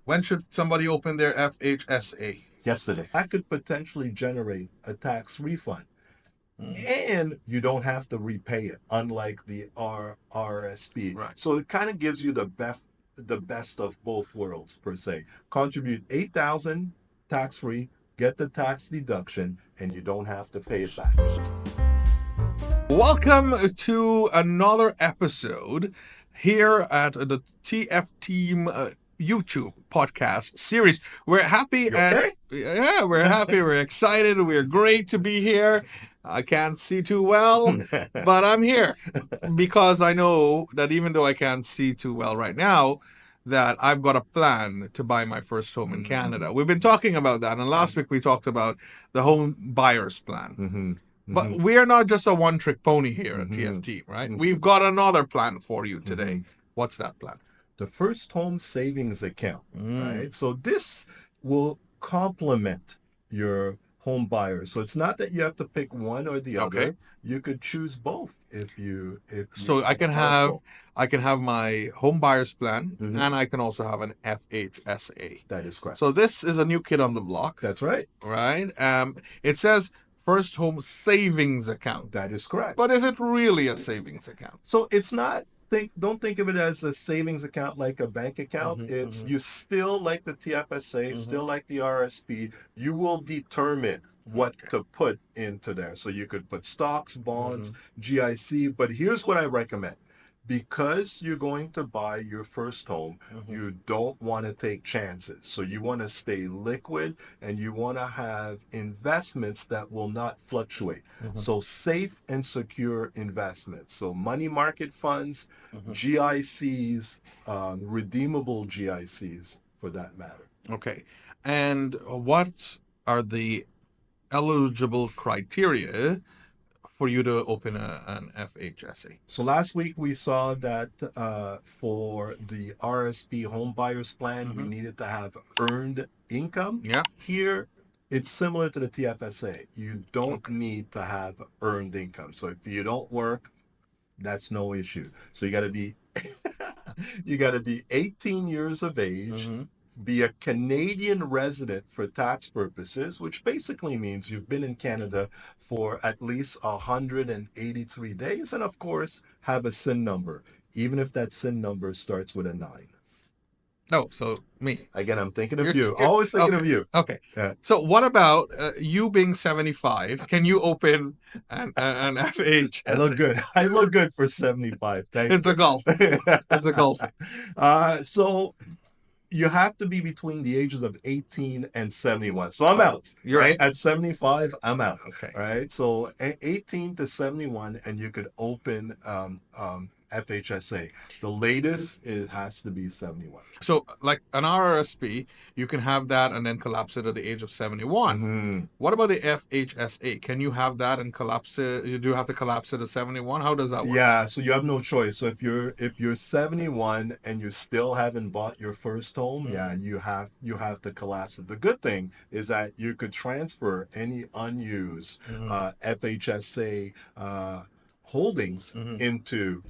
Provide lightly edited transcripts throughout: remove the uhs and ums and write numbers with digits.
When should somebody open their FHSA? Yesterday. That could potentially generate a tax refund. Mm. And you don't have to repay it, unlike the RRSP. Right. So it kind of gives you the best of both worlds per se. Contribute 8,000 tax free, get the tax deduction, and you don't have to pay it back. Welcome to another episode here at the Tfteam YouTube podcast series. We're happy You and okay? yeah, we're happy. We're excited. We're great to be here. I can't see too well, but I'm here because I know that even though I can't see too well right now, that I've got a plan to buy my first home in Canada. We've been talking about that, and last week we talked about the home buyers plan. Mm-hmm. But we are not just a one-trick pony here at Mm-hmm. TFT, right? We've got another plan for you today. Mm-hmm. What's that plan? The first home savings account, Mm. right? So this will complement your home buyer. So it's not that you have to pick one or the Okay. other. You could choose both if you So I can are have full. my home buyers plan, Mhm. and I can also have an FHSA. That is correct. So this is a new kid on the block, That's right. right? It says first home savings account, That is correct. but is it really a savings account? So it's not don't think of it as a savings account like a bank account. Mhm, It's mhm. you still like the TFSA, still like the RSP. You will determine what Okay. to put into there. So you could put stocks, bonds, GIC. But here's what I recommend. Because you're going to buy your first home, you don't want to take chances. So you want to stay liquid and you want to have investments that will not fluctuate. So safe and secure investments. So money market funds, GICs, redeemable GICs for that matter. Okay. And what are the eligible criteria for you to open an FHSA? So last week we saw that for the RSP Home Buyers Plan, we needed to have earned income. Yeah. Here, it's similar to the TFSA. You don't need to have earned income. So if you don't work, that's no issue. So you got to be you got to be 18 years of age, be a Canadian resident for tax purposes, which basically means you've been in Canada for at least 183 days, and of course, have a SIN number, even if that SIN number starts with a 9. No, so me. Again, I'm thinking of You're- you. Always thinking okay. of you. Okay. Yeah. So what about you being 75? Can you open an FHSA? I look good. I look good for 75. Thank It's you. a golf. It's a golf. So you have to be between the ages of 18 and 71. So I'm out. You're right? At 75, I'm out. Okay. All right. So 18 to 71, and you could open FHSA. The latest, it has to be 71. So, like an RRSP, you can have that and then collapse it at the age of 71. Mhm. What about the FHSA? Can you have that and collapse it? You do have to collapse it at 71? How does that work? Yeah, so you have no choice. So if you're 71 and you still haven't bought your first home, yeah, you have to collapse it. The good thing is that you could transfer any unused FHSA holdings into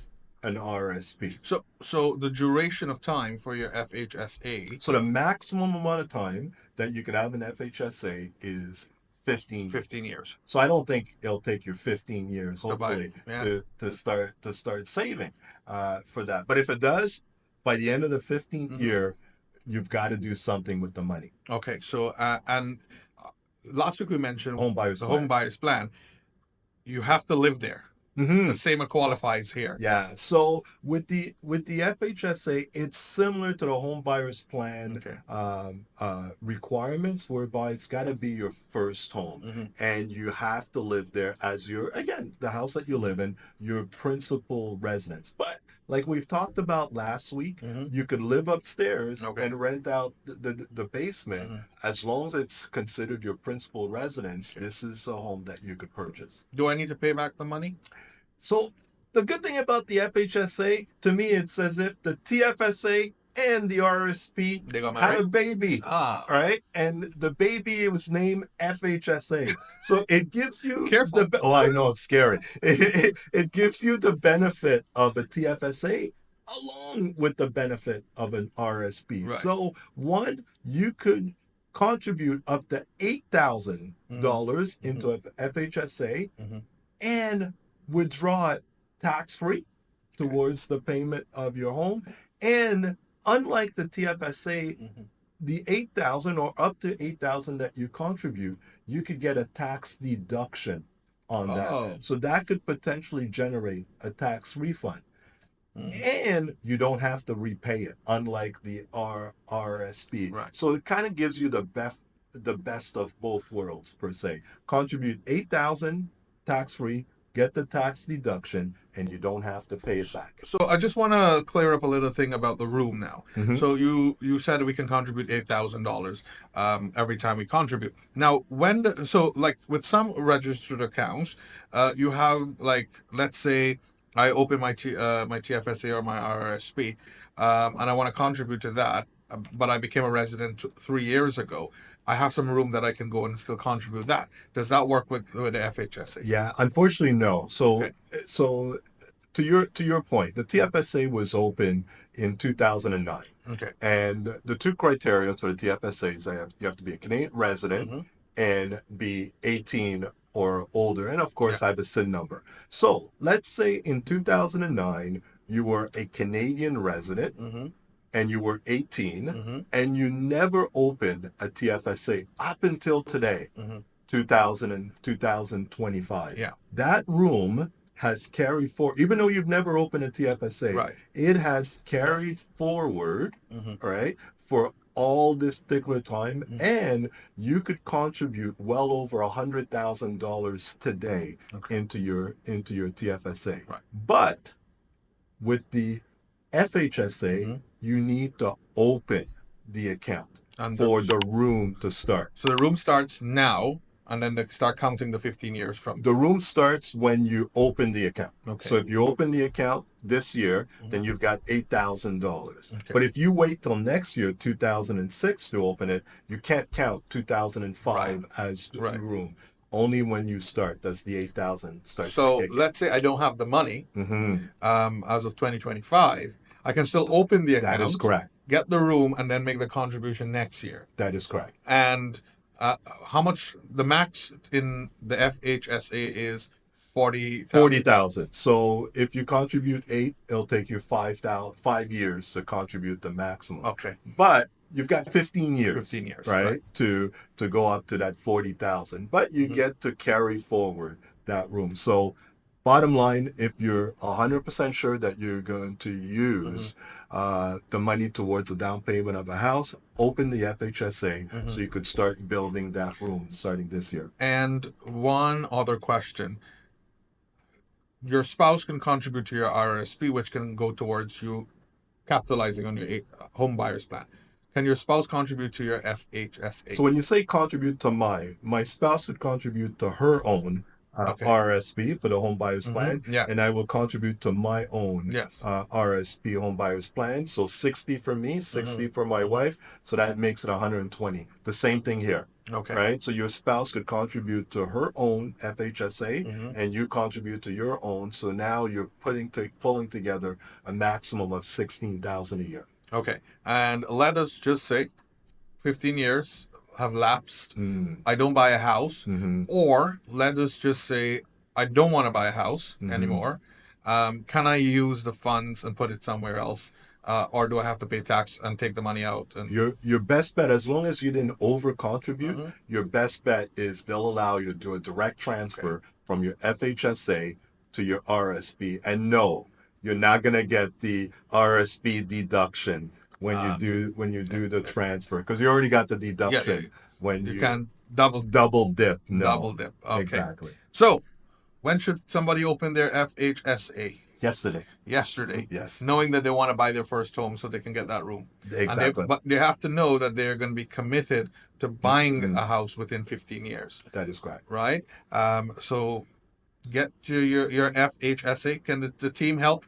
an RSP. So the duration of time for your FHSA, So the maximum amount of time that you could have an FHSA is 15 years. 15 years. So I don't think it'll take you 15 years, To buy, hopefully, yeah. to start saving for that. But if it does, by the end of the 15th year, you've got to do something with the money. Okay, so and last week we mentioned Home buyers the plan. home buyers plan. You have to live there. The same qualifies here. Yeah. So with the FHSA, it's similar to the home buyers plan requirements, whereby it's got to be your first home, and you have to live there as the house that you live in, your principal residence. But like we've talked about last week, you could live upstairs and rent out the basement as long as it's considered your principal residence. This is a home that you could purchase. Do I need to pay back the money? So the good thing about the FHSA, to me, it's as if the TFSA and the RRSP They got had married? a baby. Right? And the baby was named FHSA. So it gives you Careful. I know, it's scary. It gives you the benefit of a TFSA along with the benefit of an RSP. Right. So, one, you could contribute up to $8,000 into a FHSA and withdraw it tax free towards the payment of your home. And unlike the TFSA, the 8,000 or up to 8,000 that you contribute, you could get a tax deduction on that. Oh. So that could potentially generate a tax refund. And you don't have to repay it, unlike the RRSP. Right. So it kind of gives you the best of both worlds per se. Contribute 8,000 tax free, get the tax deduction, and you don't have to pay it back. So I just want to clear up a little thing about the room now. Mhm. So you said we can contribute $8,000 every time we contribute. Now so like with some registered accounts, you have like, let's say I open my my TFSA or my RRSP, and I want to contribute to that, but I became a resident 3 years ago. I have some room that I can go and still contribute that. Does that work with the FHSA? Yeah, unfortunately, no. So, Okay. so to your point, the TFSA was open in 2009, Okay. and the two criteria for the TFSA is you have to be a Canadian resident Mm-hmm. and be 18 or older, and of course Yeah. have a SIN number. So let's say in 2009 you were a Canadian resident Mm-hmm. and you were 18 Mm-hmm. and you never opened a TFSA up until today, Mm-hmm. 2025. Yeah. That room has carried forward, even though you've never opened a TFSA, Right. it has carried forward, Mm-hmm. right, for all this particular time, and you could contribute well over $100,000 today Okay. into your TFSA. Right. But with the FHSA, you need to open the account And for the room to start. so the room starts now, and then they start counting the 15 years from. The room starts when you open the account. Okay. So if you open the account this year, then you've got $8,000. Okay. But if you wait till next year, 2006, to open it, you can't count 2005 as the Right. room. Only when you start does the 8,000 start to So kick in. let's say I don't have the money Mhm. as of 2025. I can still open the account, That is correct. get the room, and then make the contribution next year. That is correct. And how much the max in the FHSA is 40,000. 40,000. So if you contribute 8, it'll take you 5 years to contribute the maximum. Okay. But you've got 15 years. 15 years, right? right. To go up to that 40,000. But you get to carry forward that room. So bottom line, if you're 100% sure that you're going to use the money towards the down payment of a house, open the FHSA so you could start building that room starting this year. And one other question. Your spouse can contribute to your RRSP, which can go towards you capitalizing on your home buyers plan. Can your spouse contribute to your FHSA? So when you say contribute to my spouse would contribute to her own Okay. RSP for the home buyers plan, Yeah. and I will contribute to my own Yes. RSP home buyers plan. So 60 for me, 60 for my wife. So that makes it 120. The same thing here. Okay. Right? So your spouse could contribute to her own FHSA and you contribute to your own. So now you're pulling together a maximum of 16,000 a year. Okay. And let us just say 15 years have lapsed. I don't buy a house. Or let us just say I don't want to buy a house anymore. Can I use the funds and put it somewhere else? Or do I have to pay tax and take the money out? And Your best bet, as long as you didn't over contribute, your best bet is they'll allow you to do a direct transfer from your FHSA to your RSP. And no, you're not gonna get the RSP deduction when you do the transfer, because you already got the deduction when you you can double dip. No, double dip. Okay. exactly. So when should somebody open their FHSA? Yesterday. Yes. Knowing that they want to buy their first home so they can get that room. Exactly. But they have to know that they're going to be committed to buying a house within 15 years. That is correct. Right? So get to your FHSA. Can the team help?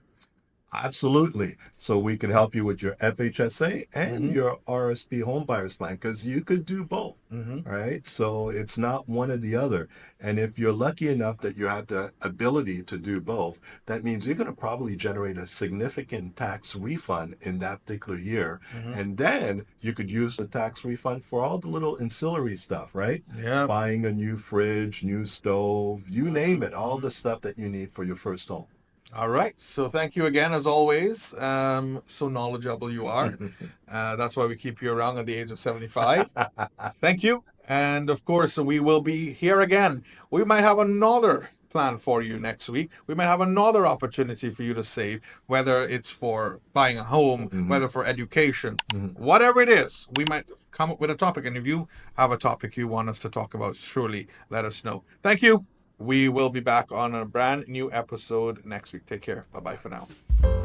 Absolutely. So we could help you with your FHSA and your RSP home buyers plan, because you could do both. Mm-hmm. right? So it's not one or the other. And if you're lucky enough that you have the ability to do both, that means you're going to probably generate a significant tax refund in that particular year. Mm-hmm. And then you could use the tax refund for all the little ancillary stuff, right? Yeah. Buying a new fridge, new stove, you name it, all the stuff that you need for your first home. All right. So thank you again, as always. So knowledgeable you are. That's why we keep you around at the age of 75. Thank you. And of course, we will be here again. We might have another plan for you next week. We might have another opportunity for you to save, whether it's for buying a home, Mhm. whether for education, Mhm. whatever it is. We might come up with a topic. And if you have a topic you want us to talk about, surely let us know. Thank you. We will be back on a brand new episode next week. Take care. Bye bye for now.